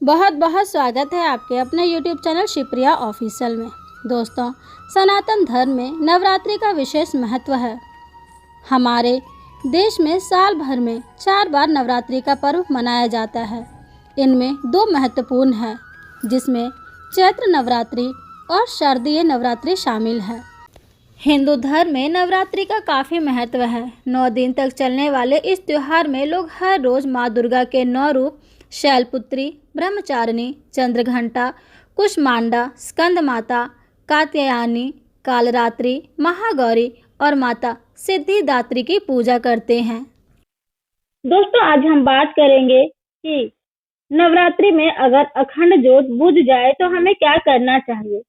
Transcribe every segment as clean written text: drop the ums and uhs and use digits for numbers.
बहुत बहुत स्वागत है आपके अपने YouTube चैनल शिवप्रिया ऑफिशियल में। दोस्तों, सनातन धर्म में नवरात्रि का विशेष महत्व है। हमारे देश में साल भर में 4 बार नवरात्रि का पर्व मनाया जाता है। इनमें 2 महत्वपूर्ण हैं, जिसमें चैत्र नवरात्रि और शारदीय नवरात्रि शामिल है। हिंदू धर्म में नवरात्रि का काफ़ी महत्व है। 9 दिन तक चलने वाले इस त्यौहार में लोग हर रोज़ माँ दुर्गा के 9 रूप शैलपुत्री, ब्रह्मचारिणी, चंद्रघंटा, कुष्मांडा, स्कंद माता, कात्यायनी, कालरात्रि, महागौरी और माता सिद्धिदात्री की पूजा करते हैं। दोस्तों, आज हम बात करेंगे कि नवरात्रि में अगर अखंड ज्योत बुझ जाए तो हमें क्या करना चाहिए।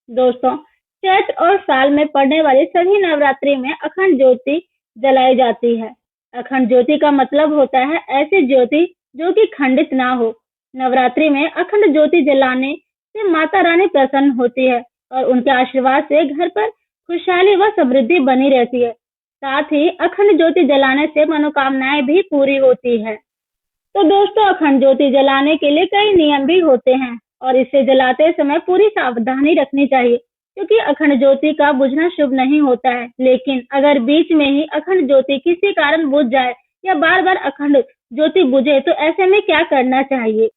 दोस्तों, चैत्र और साल में पड़ने वाली सभी नवरात्रि में अखंड ज्योति जलाई जाती है। अखंड ज्योति का मतलब होता है ऐसी ज्योति जो कि खंडित ना हो। नवरात्रि में अखंड ज्योति जलाने से माता रानी प्रसन्न होती है और उनके आशीर्वाद से घर पर खुशहाली व समृद्धि बनी रहती है। साथ ही अखंड ज्योति जलाने से मनोकामनाएं भी पूरी होती है। तो दोस्तों, अखंड ज्योति जलाने के लिए कई नियम भी होते हैं और इसे जलाते समय पूरी सावधानी रखनी चाहिए, क्योंकि अखंड ज्योति का बुझना शुभ नहीं होता है। लेकिन अगर बीच में ही अखंड ज्योति किसी कारण बुझ जाए या बार बार अखंड ज्योति बुझे तो ऐसे में क्या करना चाहिए।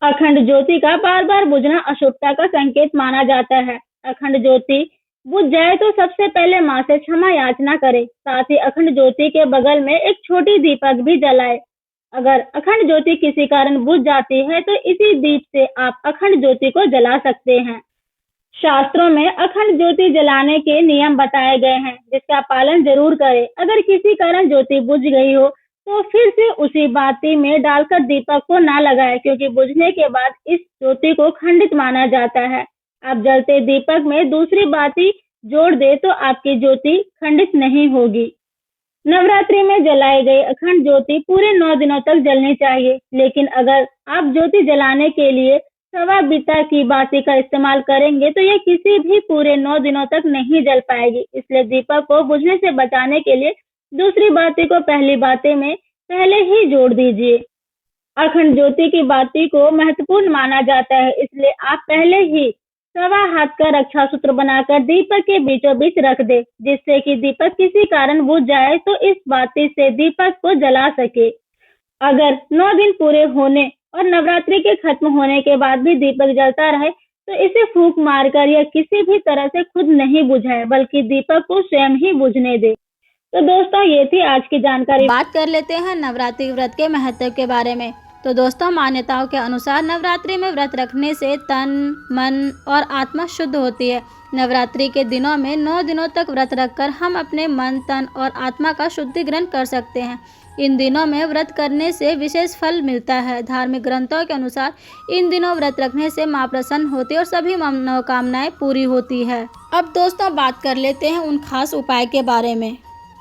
अखंड ज्योति का बार बार बुझना अशुभता का संकेत माना जाता है। अखंड ज्योति बुझ जाए तो सबसे पहले माँ से क्षमा याचना करें। साथ ही अखंड ज्योति के बगल में एक छोटी दीपक भी जलाए। अगर अखंड ज्योति किसी कारण बुझ जाती है तो इसी दीप से आप अखंड ज्योति को जला सकते हैं। शास्त्रों में अखंड ज्योति जलाने के नियम बताए गए हैं, जिसका पालन जरूर करें। अगर किसी कारण ज्योति बुझ गई हो तो फिर से उसी बाती में डालकर दीपक को ना लगाएं, क्योंकि बुझने के बाद इस ज्योति को खंडित माना जाता है। आप जलते दीपक में दूसरी बाती जोड़ दे तो आपकी ज्योति खंडित नहीं होगी। नवरात्रि में जलाई गई अखंड ज्योति पूरे 9 दिनों तक जलनी चाहिए। लेकिन अगर आप ज्योति जलाने के लिए सवा बीता की बाती का इस्तेमाल करेंगे तो यह किसी भी पूरे 9 दिनों तक नहीं जल पाएगी। इसलिए दीपक को बुझने से बचाने के लिए दूसरी बाती को पहली बाती में पहले ही जोड़ दीजिए। अखंड ज्योति की बाती को महत्वपूर्ण माना जाता है, इसलिए आप पहले ही सवा हाथ का रक्षा सूत्र बनाकर दीपक के बीचों बीच रख दे, जिससे कि दीपक किसी कारण बुझ जाए तो इस बाती से दीपक को जला सके। अगर 9 दिन पूरे होने और नवरात्रि के खत्म होने के बाद भी दीपक जलता रहे तो इसे फूंक मारकर या किसी भी तरह से खुद नहीं बुझाए, बल्कि दीपक को स्वयं ही बुझने दे। तो दोस्तों, ये थी आज की जानकारी। बात कर लेते हैं नवरात्रि व्रत के महत्व के बारे में। तो दोस्तों, मान्यताओं के अनुसार नवरात्रि में व्रत रखने से तन, मन और आत्मा शुद्ध होती है। नवरात्रि के दिनों में 9 दिनों तक व्रत रखकर हम अपने मन, तन और आत्मा का शुद्धिकरण कर सकते हैं। इन दिनों में व्रत करने से विशेष फल मिलता है। धार्मिक ग्रंथों के अनुसार इन दिनों व्रत रखने से माँ प्रसन्न होती है और सभी मनोकामनाएं पूरी होती है। अब दोस्तों, बात कर लेते हैं उन खास उपाय के बारे में।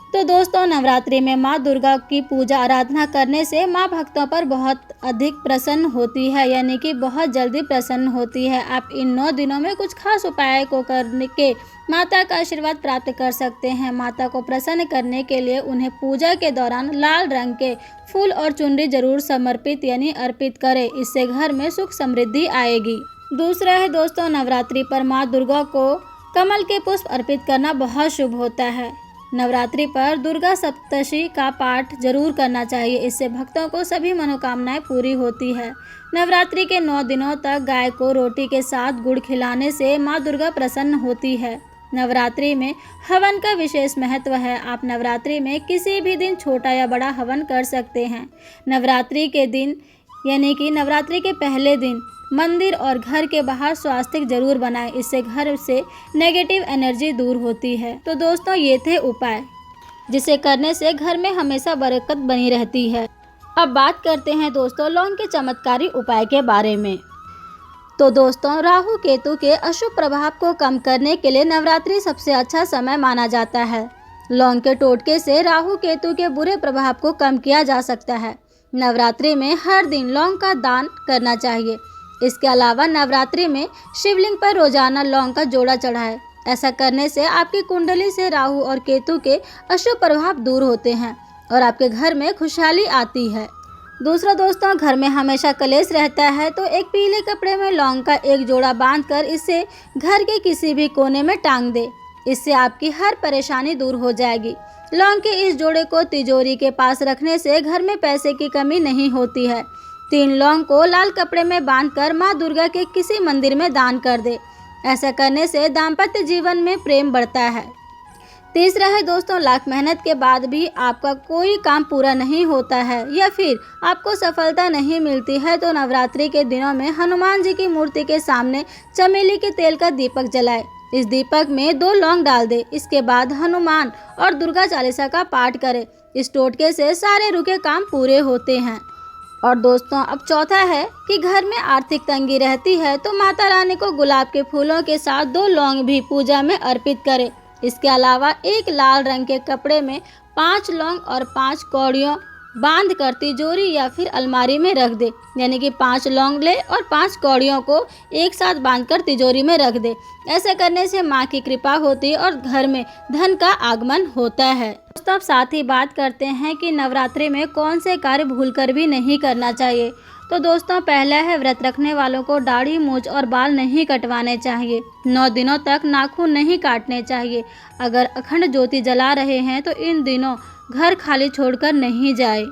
तो दोस्तों, नवरात्रि में माँ दुर्गा की पूजा आराधना करने से माँ भक्तों पर बहुत अधिक प्रसन्न होती है, यानी कि बहुत जल्दी प्रसन्न होती है। आप इन 9 दिनों में कुछ खास उपाय को करने के माता का आशीर्वाद प्राप्त कर सकते हैं। माता को प्रसन्न करने के लिए उन्हें पूजा के दौरान लाल रंग के फूल और चुनरी जरूर समर्पित यानी अर्पित करें। इससे घर में सुख समृद्धि आएगी। दूसरा है दोस्तों, नवरात्रि पर माँ दुर्गा को कमल के पुष्प अर्पित करना बहुत शुभ होता है। नवरात्रि पर दुर्गा सप्तशती का पाठ जरूर करना चाहिए। इससे भक्तों को सभी मनोकामनाएं पूरी होती है। नवरात्रि के 9 दिनों तक गाय को रोटी के साथ गुड़ खिलाने से माँ दुर्गा प्रसन्न होती है। नवरात्रि में हवन का विशेष महत्व है। आप नवरात्रि में किसी भी दिन छोटा या बड़ा हवन कर सकते हैं। नवरात्रि के दिन यानी कि नवरात्रि के पहले दिन मंदिर और घर के बाहर स्वास्तिक जरूर बनाएं। इससे घर से नेगेटिव एनर्जी दूर होती है। तो दोस्तों, ये थे उपाय जिसे करने से घर में हमेशा बरकत बनी रहती है। अब बात करते हैं दोस्तों लौंग के चमत्कारी उपाय के बारे में। तो दोस्तों, राहु केतु के अशुभ प्रभाव को कम करने के लिए नवरात्रि सबसे अच्छा समय माना जाता है। लौंग के टोटके से राहु केतु के बुरे प्रभाव को कम किया जा सकता है। नवरात्रि में हर दिन लौंग का दान करना चाहिए। इसके अलावा नवरात्रि में शिवलिंग पर रोजाना लौंग का जोड़ा चढ़ाएं। ऐसा करने से आपकी कुंडली से राहु और केतु के अशुभ प्रभाव दूर होते हैं और आपके घर में खुशहाली आती है। दूसरा दोस्तों, घर में हमेशा कलेश रहता है तो एक पीले कपड़े में लौंग का एक जोड़ा बांधकर इसे घर के किसी भी कोने में टांग दे। इससे आपकी हर परेशानी दूर हो जाएगी। लौंग के इस जोड़े को तिजोरी के पास रखने से घर में पैसे की कमी नहीं होती है। 3 लौंग को लाल कपड़े में बांधकर माँ दुर्गा के किसी मंदिर में दान कर दे। ऐसा करने से दाम्पत्य जीवन में प्रेम बढ़ता है। तीसरा है दोस्तों, लाख मेहनत के बाद भी आपका कोई काम पूरा नहीं होता है या फिर आपको सफलता नहीं मिलती है तो नवरात्रि के दिनों में हनुमान जी की मूर्ति के सामने चमेली के तेल का दीपक जलाए। इस दीपक में 2 लौंग डाल दे। इसके बाद हनुमान और दुर्गा चालीसा का पाठ करे। इस टोटके से सारे रुके काम पूरे होते हैं। और दोस्तों, अब चौथा है कि घर में आर्थिक तंगी रहती है तो माता रानी को गुलाब के फूलों के साथ 2 लौंग भी पूजा में अर्पित करें। इसके अलावा एक लाल रंग के कपड़े में 5 लौंग और 5 कौड़ियों बांध कर तिजोरी या फिर अलमारी में रख दे। यानी कि 5 लौंग ले और 5 कौड़ियों को एक साथ बांधकर तिजोरी में रख दे। ऐसा करने से माँ की कृपा होती है और घर में धन का आगमन होता है। दोस्तों, अब साथ ही बात करते हैं कि नवरात्रि में कौन से कार्य भूलकर भी नहीं करना चाहिए। तो दोस्तों, पहला है व्रत रखने वालों को दाढ़ी, मूंछ और बाल नहीं कटवाने चाहिए। 9 दिनों तक नाखून नहीं काटने चाहिए। अगर अखंड ज्योति जला रहे हैं तो इन दिनों घर खाली छोड़कर नहीं जाए।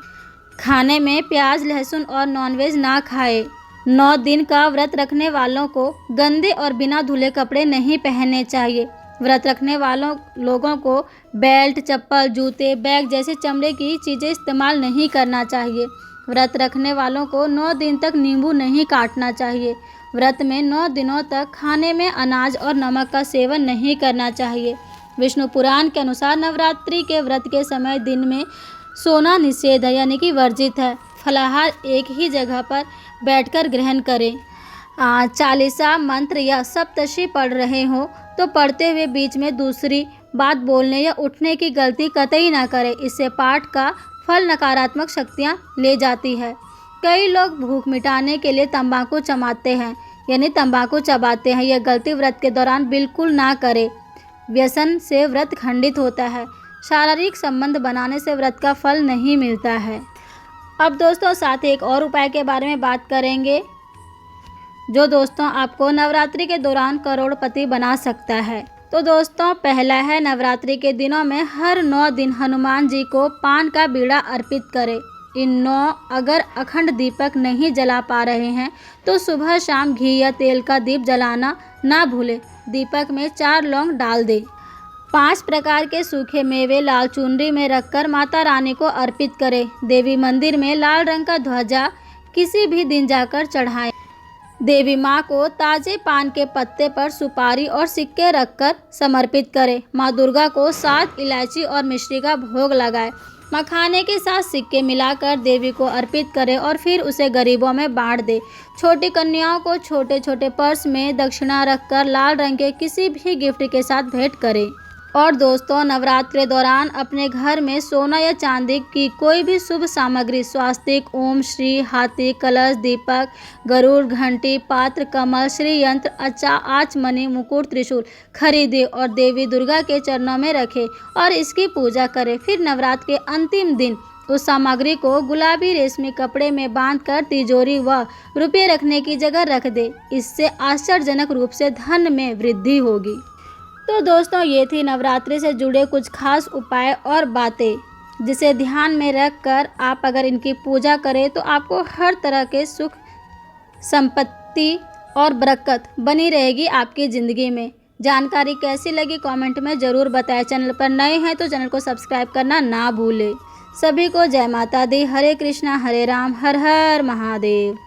खाने में प्याज, लहसुन और नॉनवेज ना खाए। 9 दिन का व्रत रखने वालों को गंदे और बिना धुले कपड़े नहीं पहनने चाहिए। व्रत रखने वालों लोगों को बेल्ट, चप्पल, जूते, बैग जैसे चमड़े की चीज़ें इस्तेमाल नहीं करना चाहिए। व्रत रखने वालों को 9 दिन तक नींबू नहीं काटना चाहिए। व्रत में 9 दिनों तक खाने में अनाज और नमक का सेवन नहीं करना चाहिए। विष्णु पुराण के अनुसार नवरात्रि के व्रत के समय दिन में सोना निषेध है, यानी कि वर्जित है। फलाहार एक ही जगह पर बैठकर ग्रहण करें। चालीसा, मंत्र या सप्तशती पढ़ रहे हो तो पढ़ते हुए बीच में दूसरी बात बोलने या उठने की गलती कतई ना करें। इससे पाठ का फल नकारात्मक शक्तियाँ ले जाती है। कई लोग भूख मिटाने के लिए तंबाकू चबाते हैं, यानी तंबाकू चबाते हैं। यह गलती व्रत के दौरान बिल्कुल ना करें। व्यसन से व्रत खंडित होता है। शारीरिक संबंध बनाने से व्रत का फल नहीं मिलता है। अब दोस्तों, साथ ही एक और उपाय के बारे में बात करेंगे जो दोस्तों आपको नवरात्रि के दौरान करोड़पति बना सकता है। तो दोस्तों, पहला है नवरात्रि के दिनों में हर 9 दिन हनुमान जी को पान का बीड़ा अर्पित करें। इन 9 अगर अखंड दीपक नहीं जला पा रहे हैं तो सुबह शाम घी या तेल का दीप जलाना ना भूलें। दीपक में 4 लौंग डाल दें। 5 प्रकार के सूखे मेवे लाल चुनरी में रखकर माता रानी को अर्पित करें। देवी मंदिर में लाल रंग का ध्वजा किसी भी दिन जाकर चढ़ाएं। देवी माँ को ताजे पान के पत्ते पर सुपारी और सिक्के रखकर समर्पित करें। माँ दुर्गा को 7 इलायची और मिश्री का भोग लगाएं। मखाने के साथ सिक्के मिलाकर देवी को अर्पित करें और फिर उसे गरीबों में बांट दें। छोटी कन्याओं को छोटे छोटे पर्स में दक्षिणा रखकर लाल रंग के किसी भी गिफ्ट के साथ भेंट करें। और दोस्तों, नवरात्र के दौरान अपने घर में सोना या चांदी की कोई भी शुभ सामग्री, स्वास्तिक, ओम श्री, हाथी, कलश, दीपक, गरुड़, घंटी, पात्र, कमल, श्री यंत्र, आचमनी, मुकुट, त्रिशूल खरीदे और देवी दुर्गा के चरणों में रखें और इसकी पूजा करें। फिर नवरात्र के अंतिम दिन उस सामग्री को गुलाबी रेशमी कपड़े में बांधकर तिजोरी व रुपये रखने की जगह रख दे। इससे आश्चर्यजनक रूप से धन में वृद्धि होगी। तो दोस्तों, ये थी नवरात्रि से जुड़े कुछ खास उपाय और बातें जिसे ध्यान में रखकर आप अगर इनकी पूजा करें तो आपको हर तरह के सुख, संपत्ति और बरकत बनी रहेगी आपकी ज़िंदगी में। जानकारी कैसी लगी कमेंट में ज़रूर बताएं। चैनल पर नए हैं तो चैनल को सब्सक्राइब करना ना भूलें। सभी को जय माता दी। हरे कृष्णा हरे राम, हर हर महादेव।